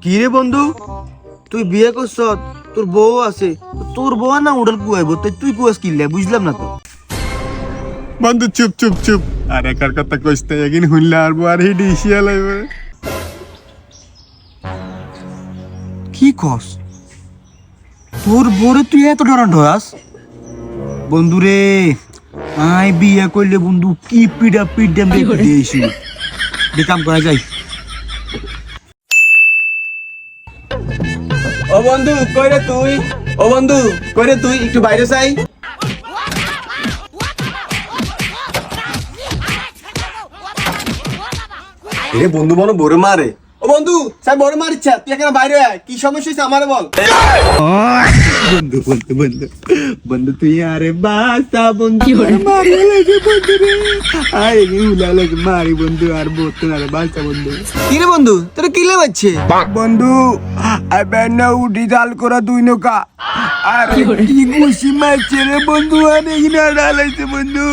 কি রে বন্ধু, তুই বিয়ে করছ, তোর বউ আছে, তোর বউ না উড়াল কুয়াইব, তুই কুয়াস কিনলে বুঝলাম না তো। বন্ধু চুপ চুপ চুপ, আর একার কথা কইস না, এগিন হুনলে আর আর হিডি ইসিয়া লাইবে। কি কস? তোর বউরে তুই এত ডরান ঢয়াস? বন্ধু রে, আই বিয়ে করলে বন্ধু কি পিডা পিডাম দিয়েছি, কাম করা যাই। ও বন্ধু কইরে তুই, ও বন্ধু কইরে তুই, একটু বাইরে যাই। এ বন্ধু মনে বড় মারে। ও বন্ধু সাই বড় মারিচ্ছা, তুই এখানে বাইরে আয়, কি সমস্যা হইছে আমারে বল। বন্ধু বন্ধু বন্ধু বন্ধু তুই আরে বাসা বন্ধু মারি লাগে বন্ধু রে, আরে উলা লাগে মারি বন্ধু, আর বলতে না বাসা বন্ধু। কি রে বন্ধু, তোর কি লাগছে? বন্ধু আবে না উডি জাল করা দুই নৌকা, আর কি খুশি মারছে রে বন্ধু, আর এখানে ডালাইছে বন্ধু।